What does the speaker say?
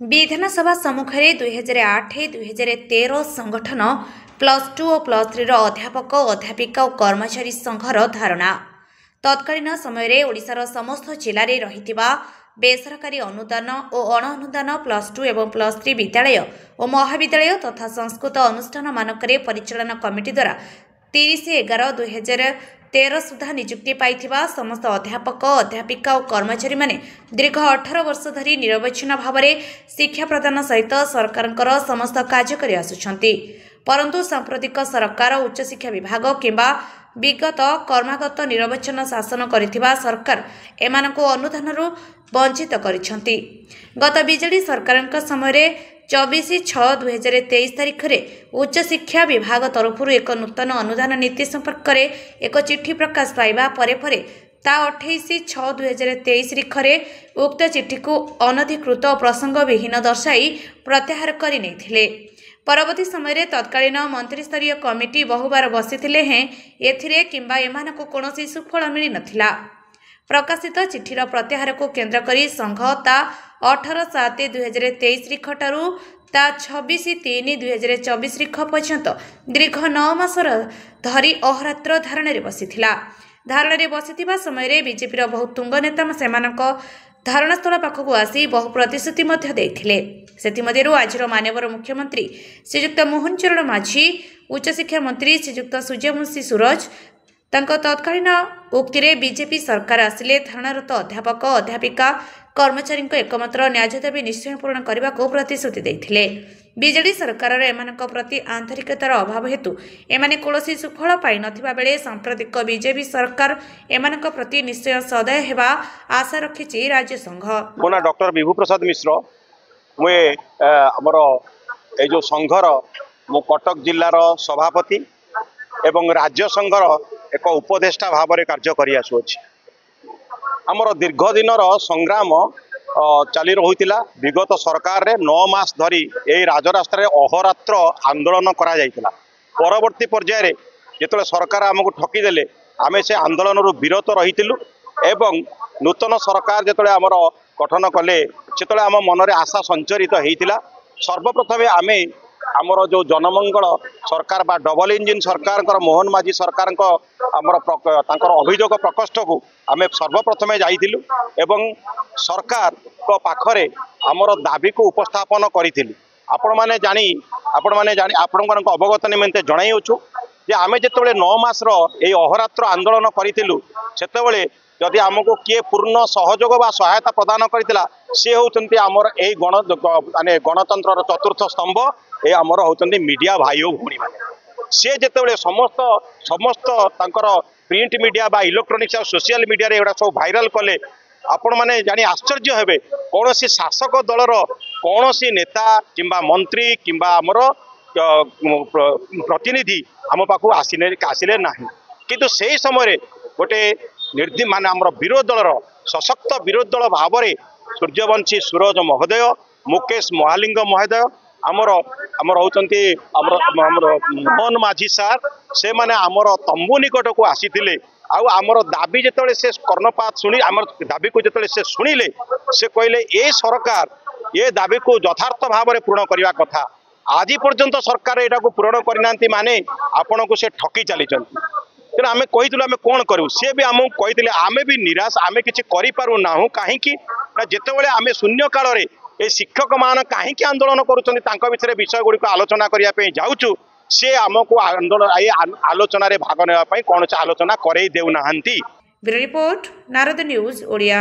विधानसभा सम्मुख में 2008-2013 संगठन +2 और +3 अध्यापक अध्यापिका और कर्मचारी संघर धारणा तत्कालीन समय ओडिशार समस्त जिले में रही बेसरकारी अनुदान और अण अनुदान +2 एवं +3 विद्यालय और महाविद्यालय तथा संस्कृत अनुष्ठान मानक परिचालन कमिटी द्वारा 30/11/2013 सुधा नियुक्ति पाइथिबा समस्त अध्यापक अध्यापिका और कर्मचारी माने दीर्घ 18 वर्ष धरी निरवच्छिन्न भाव में शिक्षा प्रदान सहित सरकार समस्त कार्य कर आसुछंती। परंतु सांप्रतिक सरकार उच्च शिक्षा विभाग किंबा विगत कर्मागत निरवच्छिन्न शासन करिथिबा सरकार एमानको अनुदानरू वंचित करिसंती। गत बीजेडी सरकार समय 24/6/2023 तारिख में उच्च शिक्षा विभाग तरफ एक नूतन अनुदान नीति संपर्क में एक चिठी प्रकाश पाइबा परे ता 28/6/2023 तारिख उक्त चिठी को अनधिकृत और प्रसंग विहीन दर्शाई प्रत्याहार कर नहीं। परवर्ती समय तत्कालीन मंत्रिस्तरीय कमिटी बहुबार बसिथिले हैं एथिरे किंबा एमानकु कोनोसी सुफल मिली नथिला। प्रकाशित चिठीर प्रत्याहार को केन्द्र करी संघ ता 18/7/2023 तारिख ठारू ता 26/3/2024 तारिख पर्यंत दीर्घ 9 मास धरी अहरात्र धारण बसिथिला। धारण बसिथिबा समय बीजेपी बहु तुंग नेता सेमानक धारणास्थल पाखक आसी बहु प्रतिश्रुति देइथिले। सेथिमध्यरु आजिर माननीय मुख्यमंत्री श्रीयुक्त मोहन चरण माझी, उच्च शिक्षा मंत्री श्रीयुक्त सूर्यवंशी सूरज तत्कालीन उक्ति बीजेपी सरकार आसिले धारणारत अध्यापक अध्यापिका कर्मचारी एकमात्र न्याय दाबी निश्चय पूर्ण करने को प्रतिश्रुति देते। बीजेडी सरकार एमानक प्रति आंतरिकतार अभाव हेतु एमाने कौनसी सुफल पाई नथिबा बेले सांप्रतिक बीजेपी सरकार एमानक प्रति निश्चय सदय हेबा आशा रखिछि राज्य संघ। मो ना डॉक्टर विभू प्रसाद मिश्र, मुए हमर ए जो संघर मो कटक जिल्लार सभापति एवं राज्य संघर एक उपदेष्टा भाव में कार्य करि आसुछि। आमर दीर्घ दिन संग्राम चली रही विगत सरकार रे 9 मास धरी यही राजरास्ता अहोरात्र आंदोलन करा जायतिला। परवर्ती पर्याय जिते सरकार आमको ठकीदेले आम से आंदोलन विरत रही एवं नूतन सरकार जिते आमर गठन कले से आम मन में आशा संचरित होता। सर्वप्रथमे आम आमर जो जनमंगल सरकार बा डबल इंजिन सरकार मोहन माझी सरकार अभियोग प्रकोष्ठ को आम सर्वप्रथमे जाइलु एवं सरकार को पाखरे आमर दाबी को उपस्थापन करिथिलु। आपण माने जानी अवगत निमंते जणाइछु जे आमे जेतेबेले 9 मास ए अहोरात्र आंदोलन करिथिलु सेतेबेले जदि आमको किए पूर्ण सहयोग बा सहायता प्रदान करथिला से होउचंती आमर ए गणतंत्र चतुर्थ स्तंभ ए आमर होउचंती मीडिया भाई और भौणी माने। से जेतेबेले समस्त तांकर प्रिंट मीडिया बा इलेक्ट्रोनिक्स और सोशल मीडिया रे एडा सब वायरल कले आपण माने जानी आश्चर्य हेबे कौन सी शासक दलर कौन सी नेता किंबा मंत्री किंबा आमर प्रतिनिधि आम पाखु आसिले नाही। किंतु से समय गोटे निर्धि माने आमर विरोध दलर सशक्त विरोध दल भाव में सूर्यवंशी सूरज महोदय, मुकेश महालिंग महोदय, आमर होचंती मोहन माझी सार से माने आमर तंबू निकट को आसीथिले। आमर दाबी जिते से कर्णपात शुणी आमर दाबी को जिते से शुणिले से कहले ए सरकार ये दाबी को यथार्थ भाव में पूर्ण करने कथा। आज पर्यंत सरकार यहाँ को पूरण करना माने आपण को से ठकी चली तेना आम कही आम कौन करूँ सी भी आमको कही आम भी निराश आम कि करूना कहीं जितेबाला आम शून्य काल में ये शिक्षक मान कहीं आंदोलन कर विषय गुड़िक आलोचना करने जाऊँ सी आमको आंदोलन आलोचन भाग नापी कौन आलोचना करई देना। Bureau report Narad news Odia.